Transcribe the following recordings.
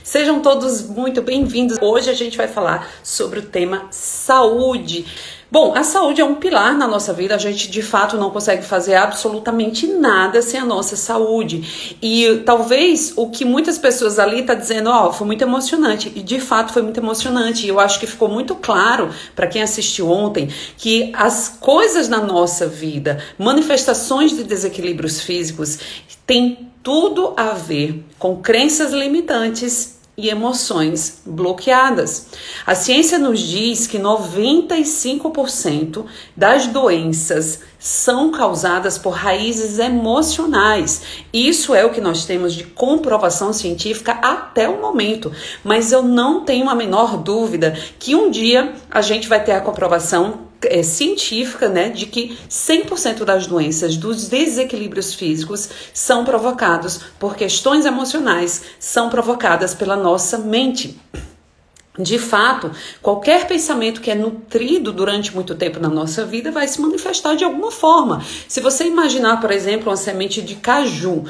Sejam todos muito bem-vindos. Hoje a gente vai falar sobre o tema saúde. Bom, a saúde é um pilar na nossa vida, a gente de fato não consegue fazer absolutamente nada sem a nossa saúde. E talvez o que muitas pessoas ali estão dizendo, foi muito emocionante, e de fato foi muito emocionante. E eu acho que ficou muito claro para quem assistiu ontem que as coisas na nossa vida, manifestações de desequilíbrios físicos, têm tudo a ver com crenças limitantes e emoções bloqueadas. A ciência nos diz que 95% das doenças são causadas por raízes emocionais. Isso é o que nós temos de comprovação científica até o momento. Mas eu não tenho a menor dúvida que um dia a gente vai ter a comprovação científica, de que 100% das doenças, dos desequilíbrios físicos são provocados por questões emocionais, são provocadas pela nossa mente. De fato, qualquer pensamento que é nutrido durante muito tempo na nossa vida vai se manifestar de alguma forma. Se você imaginar, por exemplo, uma semente de caju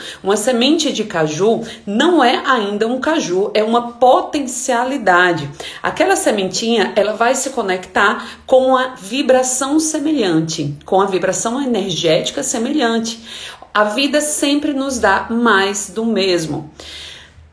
não é ainda um caju, é uma potencialidade. Aquela sementinha, ela vai se conectar com a vibração semelhante, com a vibração energética semelhante. A vida sempre nos dá mais do mesmo.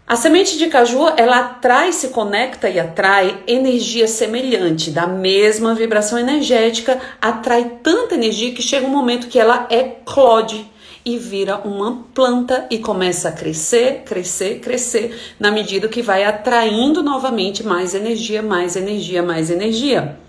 A semente de caju, ela atrai, se conecta e atrai energia semelhante, da mesma vibração energética, atrai tanta energia que chega um momento que ela eclode e vira uma planta e começa a crescer, crescer, crescer, na medida que vai atraindo novamente mais energia, mais energia, mais energia.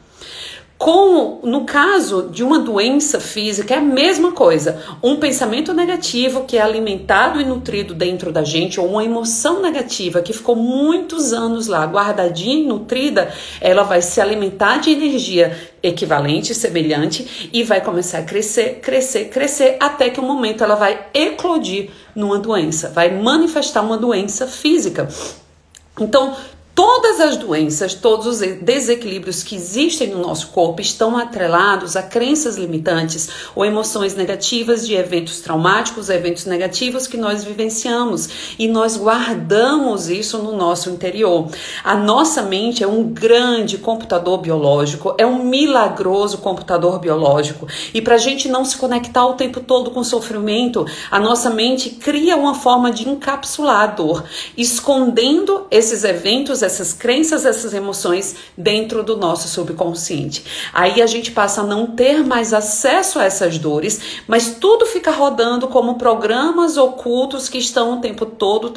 No caso de uma doença física, é a mesma coisa. Um pensamento negativo que é alimentado e nutrido dentro da gente, ou uma emoção negativa que ficou muitos anos lá, guardadinha e nutrida, ela vai se alimentar de energia equivalente, semelhante, e vai começar a crescer, crescer, crescer, até que um momento ela vai eclodir numa doença, vai manifestar uma doença física. Então, todas as doenças, todos os desequilíbrios que existem no nosso corpo estão atrelados a crenças limitantes ou emoções negativas de eventos traumáticos, eventos negativos que nós vivenciamos, e nós guardamos isso no nosso interior. A nossa mente é um grande computador biológico, é um milagroso computador biológico, e para a gente não se conectar o tempo todo com o sofrimento, a nossa mente cria uma forma de encapsular a dor, escondendo esses eventos, essas crenças, essas emoções dentro do nosso subconsciente. Aí a gente passa a não ter mais acesso a essas dores, mas tudo fica rodando como programas ocultos que estão o tempo todo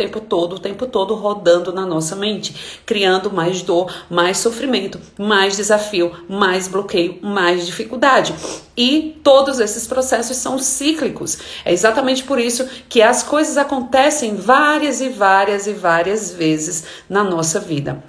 rodando na nossa mente, criando mais dor, mais sofrimento, mais desafio, mais bloqueio, mais dificuldade. E todos esses processos são cíclicos. É exatamente por isso que as coisas acontecem várias e várias e várias vezes na nossa vida.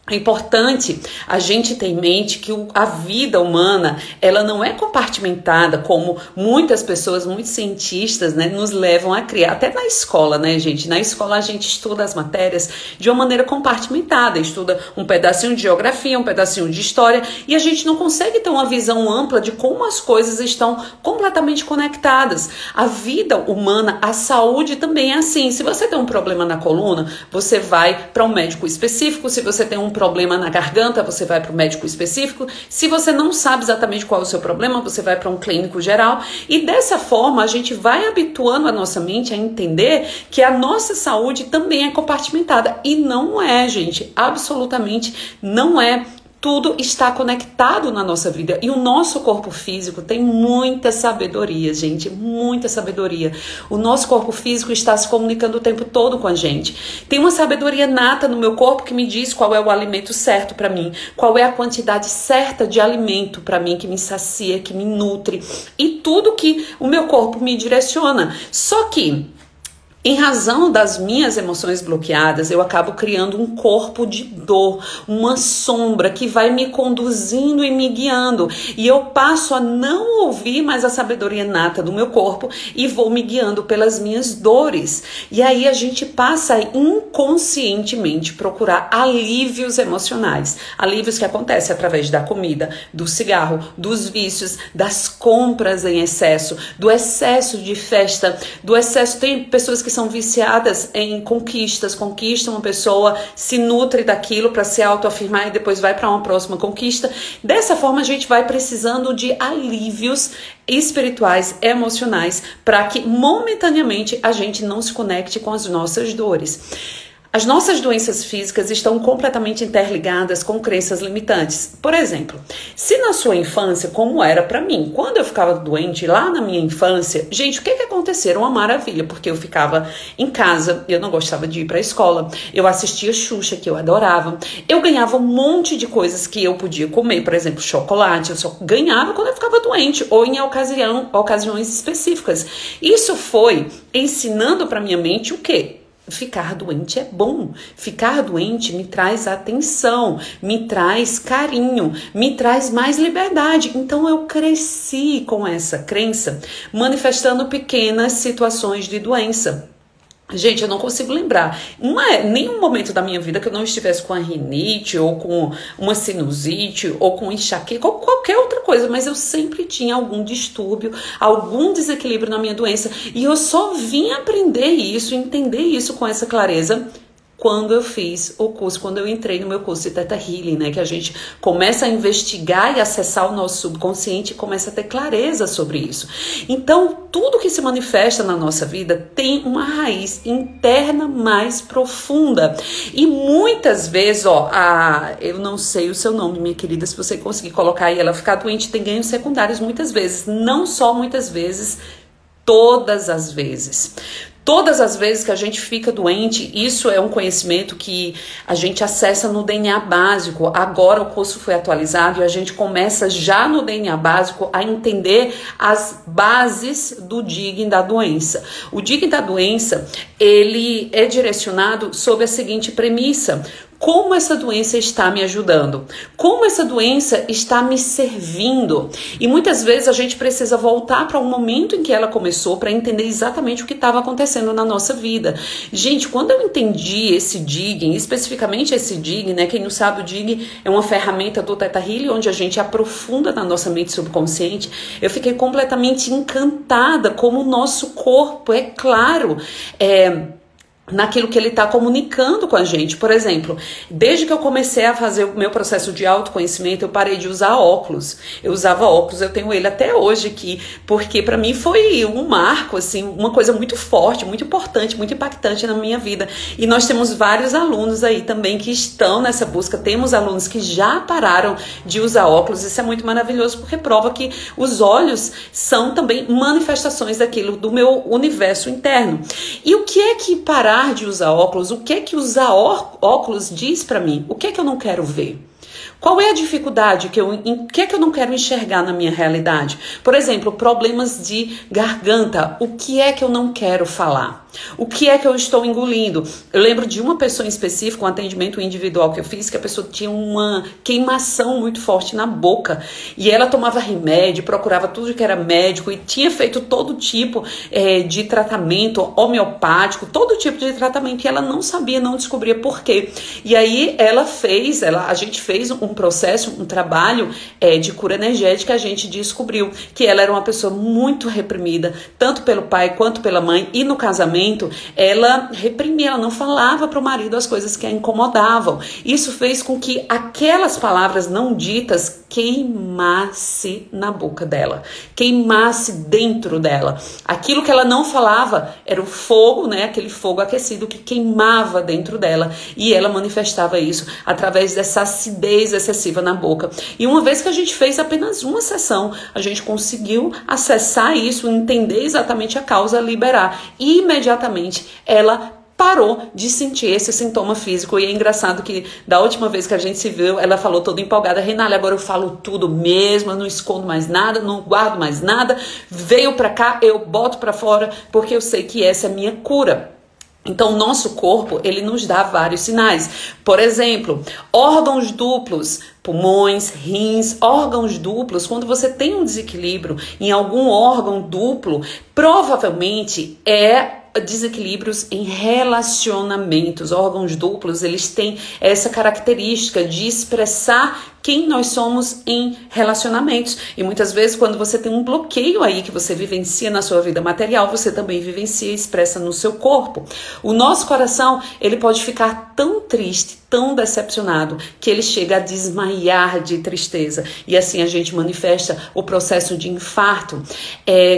É importante a gente ter em mente que a vida humana, ela não é compartimentada como muitas pessoas, muitos cientistas, nos levam a criar. Até na escola, gente? Na escola a gente estuda as matérias de uma maneira compartimentada, estuda um pedacinho de geografia, um pedacinho de história, e a gente não consegue ter uma visão ampla de como as coisas estão completamente conectadas. A vida humana, a saúde também é assim. Se você tem um problema na coluna, você vai para um médico específico. Se você tem um problema na garganta, você vai para o médico específico. Se você não sabe exatamente qual é o seu problema, você vai para um clínico geral. E dessa forma, a gente vai habituando a nossa mente a entender que a nossa saúde também é compartimentada. E não é, gente. Absolutamente não é. Tudo está conectado na nossa vida, e o nosso corpo físico tem muita sabedoria, gente, muita sabedoria. O nosso corpo físico está se comunicando o tempo todo com a gente. Tem uma sabedoria nata no meu corpo que me diz qual é o alimento certo para mim, qual é a quantidade certa de alimento para mim que me sacia, que me nutre, e tudo que o meu corpo me direciona. Só que em razão das minhas emoções bloqueadas, eu acabo criando um corpo de dor, uma sombra que vai me conduzindo e me guiando. E eu passo a não ouvir mais a sabedoria inata do meu corpo e vou me guiando pelas minhas dores. E aí a gente passa a inconscientemente procurar alívios emocionais. Alívios que acontecem através da comida, do cigarro, dos vícios, das compras em excesso, do excesso de festa, do excesso. Tem pessoas que são viciadas em conquistas, conquista uma pessoa, se nutre daquilo para se autoafirmar e depois vai para uma próxima conquista. Dessa forma a gente vai precisando de alívios espirituais, emocionais, para que momentaneamente a gente não se conecte com as nossas dores. As nossas doenças físicas estão completamente interligadas com crenças limitantes. Por exemplo, se na sua infância, como era para mim, quando eu ficava doente lá na minha infância, gente, o que aconteceu? Era uma maravilha, porque eu ficava em casa, eu não gostava de ir para a escola, eu assistia Xuxa, que eu adorava, eu ganhava um monte de coisas que eu podia comer, por exemplo, chocolate, eu só ganhava quando eu ficava doente ou em ocasiões específicas. Isso foi ensinando para minha mente o quê? Ficar doente é bom. Ficar doente me traz atenção, me traz carinho, me traz mais liberdade. Então eu cresci com essa crença, manifestando pequenas situações de doença. Gente, eu não consigo lembrar nenhum momento da minha vida que eu não estivesse com a rinite, ou com uma sinusite, ou com enxaqueca, ou qualquer outra coisa, mas eu sempre tinha algum distúrbio, algum desequilíbrio na minha doença, e eu só vim aprender isso, entender isso com essa clareza quando eu fiz o curso, quando eu entrei no meu curso de Theta Healing, né? Que a gente começa a investigar e acessar o nosso subconsciente e começa a ter clareza sobre isso. Então, tudo que se manifesta na nossa vida tem uma raiz interna mais profunda. E muitas vezes, eu não sei o seu nome, minha querida, se você conseguir colocar aí, ela ficar doente tem ganhos secundários muitas vezes. Não só muitas vezes, todas as vezes. Todas as vezes que a gente fica doente, isso é um conhecimento que a gente acessa no DNA básico. Agora o curso foi atualizado e a gente começa já no DNA básico a entender as bases do Digging da doença. O Digging da doença, ele é direcionado sob a seguinte premissa: como essa doença está me ajudando? Como essa doença está me servindo? E muitas vezes a gente precisa voltar para um momento em que ela começou para entender exatamente o que estava acontecendo na nossa vida. Gente, quando eu entendi esse digging, especificamente esse digging, né? Quem não sabe, o digging é uma ferramenta do Theta Healing onde a gente aprofunda na nossa mente subconsciente. Eu fiquei completamente encantada como o nosso corpo, é claro, naquilo que ele está comunicando com a gente. Por exemplo, desde que eu comecei a fazer o meu processo de autoconhecimento, eu parei de usar óculos. Eu usava óculos, eu tenho ele até hoje aqui, porque para mim foi um marco, assim, uma coisa muito forte, muito importante, muito impactante na minha vida. E nós temos vários alunos aí também que estão nessa busca. Temos alunos que já pararam de usar óculos. Isso é muito maravilhoso, porque prova que os olhos são também manifestações daquilo, do meu universo interno. E o que é que parar de usar óculos, o que é que usar óculos diz pra mim? O que é que eu não quero ver? Qual é a dificuldade o que é que eu não quero enxergar na minha realidade? Por exemplo, problemas de garganta. O que é que eu não quero falar? O que é que eu estou engolindo? Eu lembro de uma pessoa em específico, um atendimento individual que eu fiz, que a pessoa tinha uma queimação muito forte na boca. E ela tomava remédio, procurava tudo que era médico e tinha feito todo tipo de tratamento homeopático, todo tipo de tratamento. E ela não sabia, não descobria por quê. E aí a gente fez um processo, um trabalho de cura energética. A gente descobriu que ela era uma pessoa muito reprimida, tanto pelo pai quanto pela mãe. E no casamento, ela reprimia, ela não falava para o marido as coisas que a incomodavam. Isso fez com que aquelas palavras não ditas queimasse na boca dela, queimasse dentro dela. Aquilo que ela não falava era o fogo, né? Aquele fogo aquecido que queimava dentro dela, e ela manifestava isso através dessa acidez excessiva na boca. E uma vez que a gente fez apenas uma sessão, a gente conseguiu acessar isso, entender exatamente a causa, liberar, e imediatamente ela parou de sentir esse sintoma físico. E é engraçado que da última vez que a gente se viu, ela falou toda empolgada: Renale, agora eu falo tudo mesmo, eu não escondo mais nada, não guardo mais nada, veio pra cá, eu boto pra fora, porque eu sei que essa é a minha cura. Então, o nosso corpo, ele nos dá vários sinais. Por exemplo, órgãos duplos, pulmões, rins, órgãos duplos. Quando você tem um desequilíbrio em algum órgão duplo, provavelmente desequilíbrios em relacionamentos. Órgãos duplos, eles têm essa característica de expressar quem nós somos em relacionamentos. E muitas vezes, quando você tem um bloqueio aí que você vivencia na sua vida material, você também vivencia e expressa no seu corpo. O nosso coração, ele pode ficar tão triste, tão decepcionado, que ele chega a desmaiar de tristeza. E assim a gente manifesta o processo de infarto.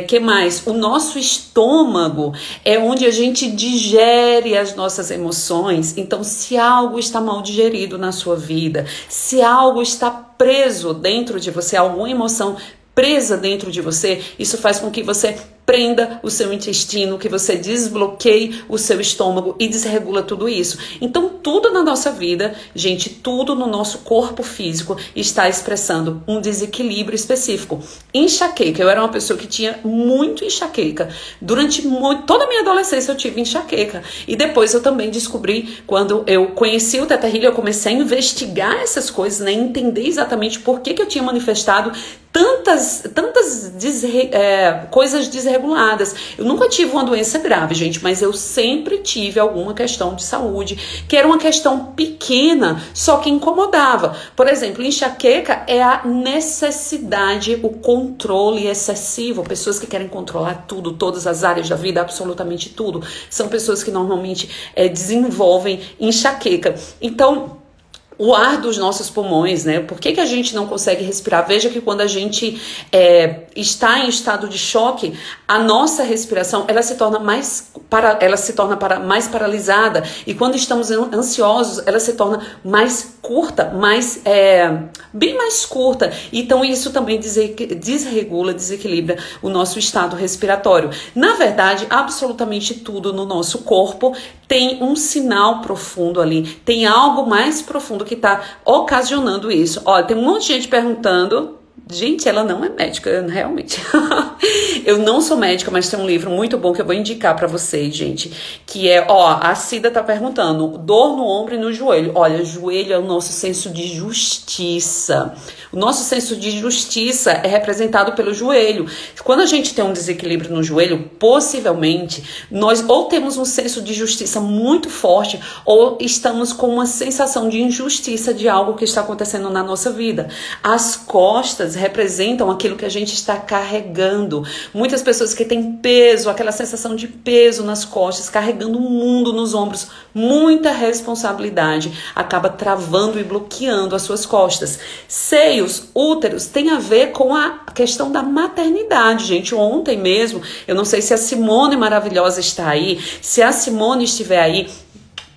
Que mais? O nosso estômago é onde a gente digere as nossas emoções. Então, se algo está mal digerido na sua vida, se algo está preso dentro de você, alguma emoção presa dentro de você, isso faz com que você prenda o seu intestino, que você desbloqueie o seu estômago e desregula tudo isso. Então, tudo na nossa vida, gente, tudo no nosso corpo físico está expressando um desequilíbrio específico. Enxaqueca, eu era uma pessoa que tinha muito enxaqueca. Durante toda a minha adolescência eu tive enxaqueca. E depois eu também descobri, quando eu conheci o Theta Healing, eu comecei a investigar essas coisas, né, entender exatamente por que eu tinha manifestado tantas coisas desreguladas. Eu nunca tive uma doença grave, gente, mas eu sempre tive alguma questão de saúde, que era uma questão pequena, só que incomodava. Por exemplo, enxaqueca é a necessidade, o controle excessivo. Pessoas que querem controlar tudo, todas as áreas da vida, absolutamente tudo, são pessoas que normalmente desenvolvem enxaqueca. Então, o ar dos nossos pulmões, né? Por que a gente não consegue respirar? Veja que quando a gente está em estado de choque, a nossa respiração ela se torna mais paralisada. E quando estamos ansiosos, ela se torna mais curta, bem mais curta. Então isso também desregula, desequilibra o nosso estado respiratório. Na verdade, absolutamente tudo no nosso corpo tem um sinal profundo ali, tem algo mais profundo que está ocasionando isso. Olha, tem um monte de gente perguntando. Gente, ela não é médica, realmente. Eu não sou médica, mas tem um livro muito bom que eu vou indicar pra vocês, gente. Que é, a Cida tá perguntando, dor no ombro e no joelho. Olha, joelho é o nosso senso de justiça. O nosso senso de justiça é representado pelo joelho. Quando a gente tem um desequilíbrio no joelho, possivelmente, nós ou temos um senso de justiça muito forte, ou estamos com uma sensação de injustiça de algo que está acontecendo na nossa vida. As costas representam aquilo que a gente está carregando. Muitas pessoas que têm peso, aquela sensação de peso nas costas, carregando o mundo nos ombros, muita responsabilidade, acaba travando e bloqueando as suas costas. Seios, úteros, tem a ver com a questão da maternidade, gente. Ontem mesmo, eu não sei se a Simone maravilhosa está aí, se a Simone estiver aí,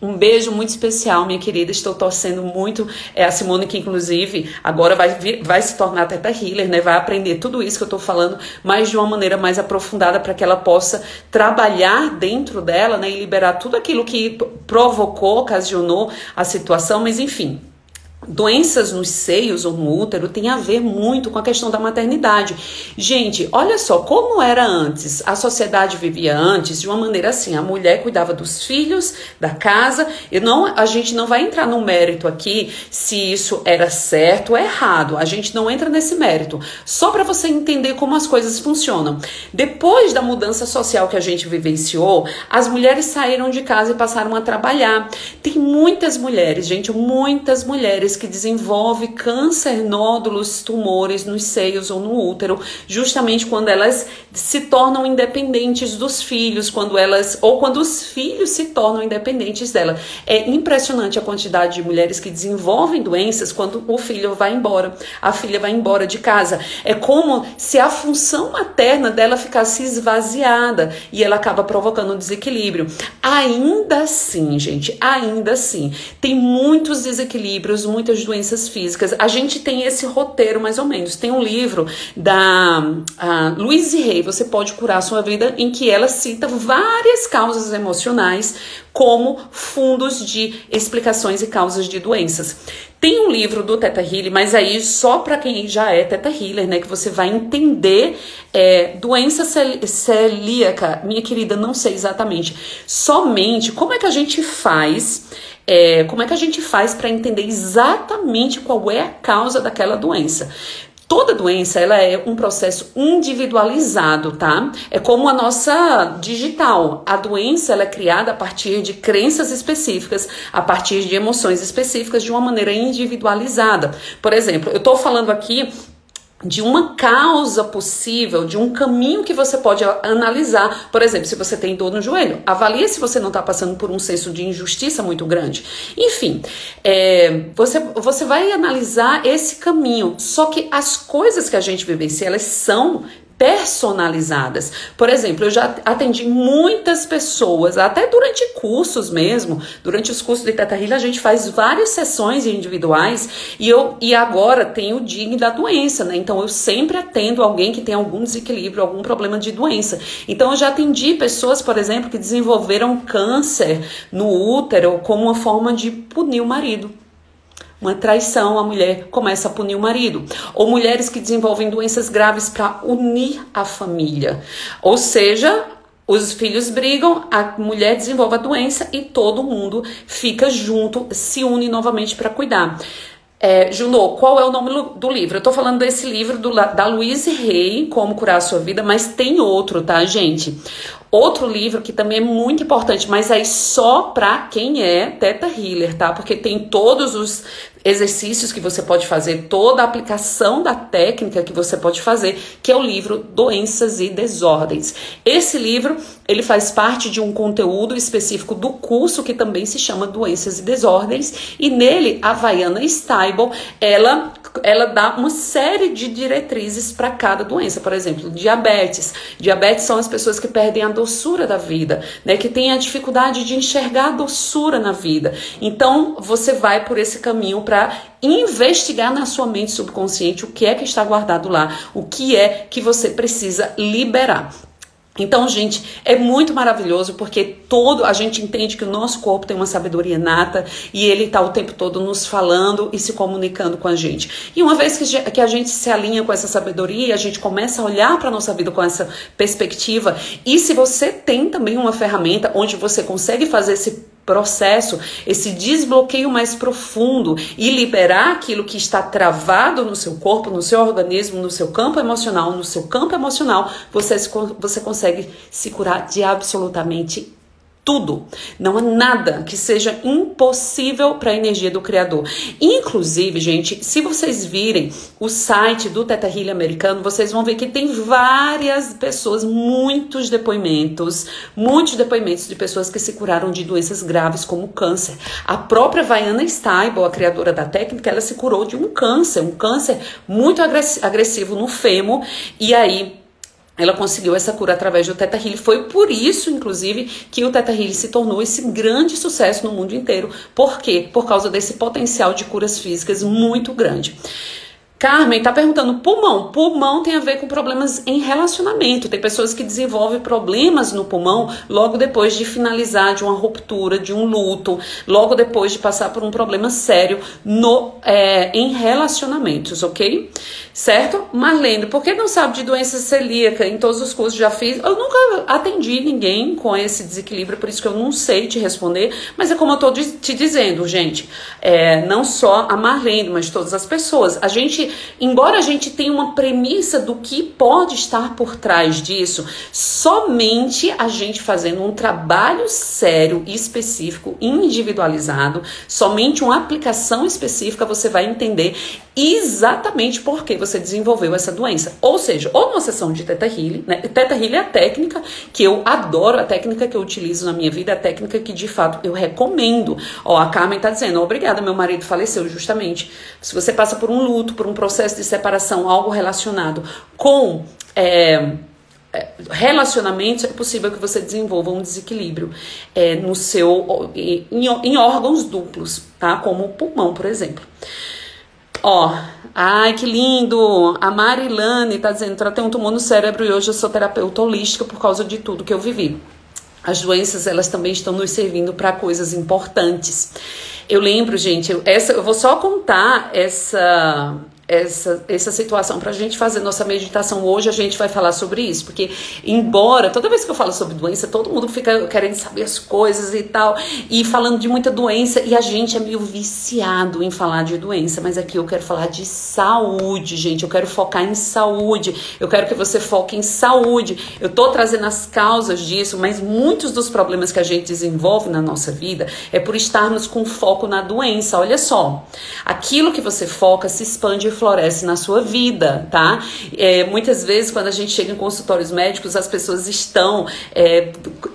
um beijo muito especial, minha querida. Estou torcendo muito. A Simone, que inclusive agora vai se tornar Theta Healer, né? Vai aprender tudo isso que eu estou falando, mas de uma maneira mais aprofundada, para que ela possa trabalhar dentro dela, né? E liberar tudo aquilo que provocou, ocasionou a situação, mas enfim. Doenças nos seios ou no útero tem a ver muito com a questão da maternidade. Gente, olha só como era antes. A sociedade vivia antes de uma maneira assim. A mulher cuidava dos filhos, da casa. A gente não vai entrar no mérito aqui se isso era certo ou errado. A gente não entra nesse mérito. Só para você entender como as coisas funcionam. Depois da mudança social que a gente vivenciou, as mulheres saíram de casa e passaram a trabalhar. Tem muitas mulheres, gente, muitas mulheres que desenvolvem câncer, nódulos, tumores nos seios ou no útero, justamente quando elas se tornam independentes dos filhos, quando os filhos se tornam independentes dela. É impressionante a quantidade de mulheres que desenvolvem doenças quando o filho vai embora, a filha vai embora de casa. É como se a função materna dela ficasse esvaziada e ela acaba provocando um desequilíbrio. Ainda assim, gente, tem muitos desequilíbrios, muitas doenças físicas. A gente tem esse roteiro mais ou menos. Tem um livro da Louise Hay, Você Pode Curar a Sua Vida, em que ela cita várias causas emocionais como fundos de explicações e causas de doenças. Tem um livro do Theta Healing, mas aí só para quem já é Theta Healer, né, que você vai entender doença celíaca. Minha querida, não sei exatamente. Somente como é que a gente faz para entender exatamente qual é a causa daquela doença. Toda doença, ela é um processo individualizado, tá? É como a nossa digital. A doença, ela é criada a partir de crenças específicas, a partir de emoções específicas, de uma maneira individualizada. Por exemplo, eu tô falando aqui de uma causa possível, de um caminho que você pode analisar. Por exemplo, se você tem dor no joelho, avalie se você não está passando por um senso de injustiça muito grande. Enfim, você vai analisar esse caminho. Só que as coisas que a gente vivencia, elas são personalizadas. Por exemplo, eu já atendi muitas pessoas, até durante cursos mesmo, durante os cursos de Theta Healing a gente faz várias sessões individuais e agora tem o DIG da doença, né? Então eu sempre atendo alguém que tem algum desequilíbrio, algum problema de doença. Então eu já atendi pessoas, por exemplo, que desenvolveram câncer no útero como uma forma de punir o marido. Uma traição, a mulher começa a punir o marido. Ou mulheres que desenvolvem doenças graves para unir a família. Ou seja, os filhos brigam, a mulher desenvolve a doença e todo mundo fica junto, se une novamente para cuidar. Junô, qual é o nome do livro? Eu tô falando desse livro da Louise Hay, Como Curar a Sua Vida, mas tem outro, tá, gente? Outro livro que também é muito importante, mas aí só pra quem é Theta Healer, tá? Porque tem todos os exercícios que você pode fazer, toda a aplicação da técnica que você pode fazer, que é o livro Doenças e Desordens. Esse livro, ele faz parte de um conteúdo específico do curso que também se chama Doenças e Desordens, e nele a Vaiana Steibel, ela dá uma série de diretrizes para cada doença. Por exemplo, diabetes. Diabetes são as pessoas que perdem a doçura da vida, né? Que têm a dificuldade de enxergar a doçura na vida. Então, você vai por esse caminho para investigar na sua mente subconsciente o que é que está guardado lá, o que é que você precisa liberar. Então, gente, é muito maravilhoso porque a gente entende que o nosso corpo tem uma sabedoria inata e ele está o tempo todo nos falando e se comunicando com a gente. E uma vez que a gente se alinha com essa sabedoria, a gente começa a olhar para a nossa vida com essa perspectiva. E se você tem também uma ferramenta onde você consegue fazer esse processo, esse desbloqueio mais profundo e liberar aquilo que está travado no seu corpo, no seu organismo, no seu campo emocional, você consegue se curar de absolutamente tudo. Não há nada que seja impossível para a energia do Criador. Inclusive, gente, se vocês virem o site do Theta Healing americano, vocês vão ver que tem várias pessoas, muitos depoimentos de pessoas que se curaram de doenças graves como câncer. A própria Vaiana Steibel, a criadora da técnica, ela se curou de um câncer muito agressivo no fêmur, e aí ela conseguiu essa cura através do Theta Healing. Foi por isso, inclusive, que o Theta Healing se tornou esse grande sucesso no mundo inteiro. Por quê? Por causa desse potencial de curas físicas muito grande. Carmen tá perguntando, pulmão. Pulmão tem a ver com problemas em relacionamento. Tem pessoas que desenvolvem problemas no pulmão logo depois de finalizar de uma ruptura, de um luto, logo depois de passar por um problema sério em relacionamentos, ok? Certo? Marlene, por que não sabe de doença celíaca? Em todos os cursos já fiz. Eu nunca atendi ninguém com esse desequilíbrio, por isso que eu não sei te responder. Mas é como eu tô te dizendo, gente. Não só a Marlene, mas todas as pessoas. Embora a gente tenha uma premissa do que pode estar por trás disso, somente a gente fazendo um trabalho sério e específico, individualizado, somente uma aplicação específica, você vai entender exatamente por que você desenvolveu essa doença. Ou seja, ou numa sessão de Theta Healing, né? Theta Healing é a técnica que eu adoro, a técnica que eu utilizo na minha vida, a técnica que de fato eu recomendo. A Carmen tá dizendo, obrigada, meu marido faleceu justamente. Se você passa por um luto, por um processo de separação, algo relacionado com relacionamentos, é possível que você desenvolva um desequilíbrio em órgãos duplos, tá? Como o pulmão, por exemplo. Ai, que lindo! A Marilane tá dizendo, tratei um tumor no cérebro e hoje eu sou terapeuta holística por causa de tudo que eu vivi. As doenças, elas também estão nos servindo para coisas importantes. Eu lembro, gente, eu vou só contar essa situação para a gente fazer nossa meditação hoje. A gente vai falar sobre isso, porque embora toda vez que eu falo sobre doença, todo mundo fica querendo saber as coisas e tal, e falando de muita doença, e a gente é meio viciado em falar de doença, mas aqui eu quero falar de saúde, gente. Eu quero focar em saúde, eu quero que você foque em saúde. Eu tô trazendo as causas disso, mas muitos dos problemas que a gente desenvolve na nossa vida é por estarmos com foco na doença. Olha só, aquilo que você foca se expande e floresce na sua vida, tá? Muitas vezes quando a gente chega em consultórios médicos, as pessoas estão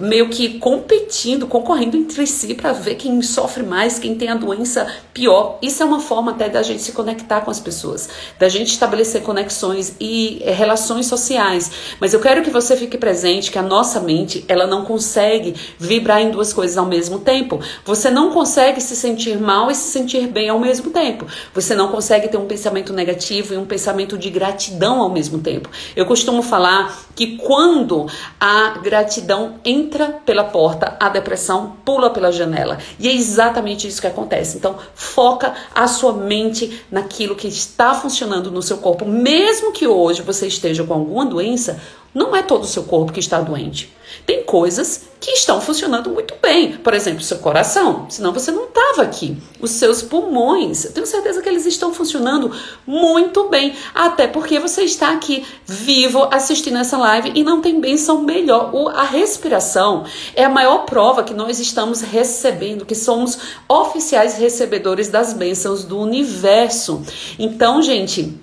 meio que competindo, concorrendo entre si para ver quem sofre mais, quem tem a doença pior. Isso é uma forma até da gente se conectar com as pessoas, da gente estabelecer conexões e relações sociais. Mas eu quero que você fique presente que a nossa mente, ela não consegue vibrar em duas coisas ao mesmo tempo. Você não consegue se sentir mal e se sentir bem ao mesmo tempo. Você não consegue ter um pensamento negativo e um pensamento de gratidão ao mesmo tempo. Eu costumo falar que quando a gratidão entra pela porta, a depressão pula pela janela. E é exatamente isso que acontece. Então, foca a sua mente naquilo que está funcionando no seu corpo. Mesmo que hoje você esteja com alguma doença, não é todo o seu corpo que está doente. Tem coisas que estão funcionando muito bem. Por exemplo, seu coração. Senão você não estava aqui. Os seus pulmões. Eu tenho certeza que eles estão funcionando muito bem. Até porque você está aqui vivo assistindo essa live e não tem bênção melhor. A respiração é a maior prova que nós estamos recebendo, que somos oficiais recebedores das bênçãos do universo. Então, gente,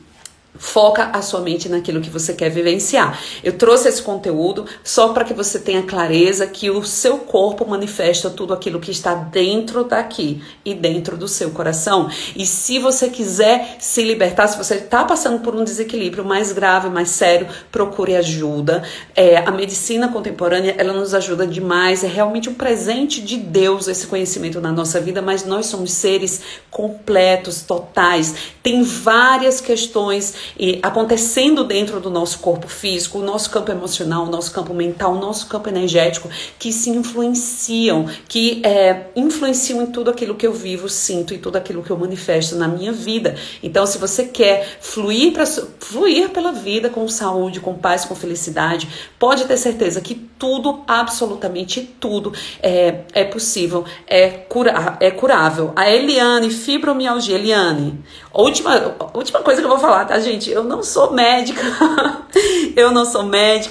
foca a sua mente naquilo que você quer vivenciar. Eu trouxe esse conteúdo só para que você tenha clareza que o seu corpo manifesta tudo aquilo que está dentro daqui e dentro do seu coração. E se você quiser se libertar, se você está passando por um desequilíbrio mais grave, mais sério, procure ajuda. A medicina contemporânea, ela nos ajuda demais. É realmente um presente de Deus esse conhecimento na nossa vida, mas nós somos seres completos, totais. Tem várias questões acontecendo dentro do nosso corpo físico, o nosso campo emocional, o nosso campo mental, o nosso campo energético, que se influenciam, que influenciam em tudo aquilo que eu vivo, sinto e tudo aquilo que eu manifesto na minha vida. Então, se você quer fluir pela vida com saúde, com paz, com felicidade, pode ter certeza que tudo, absolutamente tudo é possível, é curável. A Eliane, fibromialgia. Eliane, última coisa que eu vou falar, tá, gente? Eu não sou médica,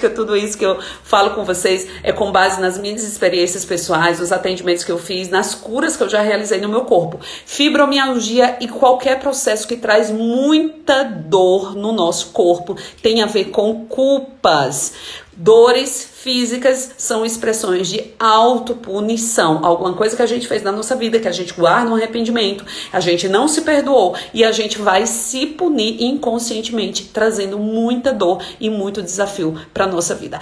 tudo isso que eu falo com vocês é com base nas minhas experiências pessoais, nos atendimentos que eu fiz, nas curas que eu já realizei no meu corpo. Fibromialgia e qualquer processo que traz muita dor no nosso corpo tem a ver com culpas. Dores físicas são expressões de autopunição. Alguma coisa que a gente fez na nossa vida, que a gente guarda um arrependimento, a gente não se perdoou e a gente vai se punir inconscientemente, trazendo muita dor e muito desafio para nossa vida.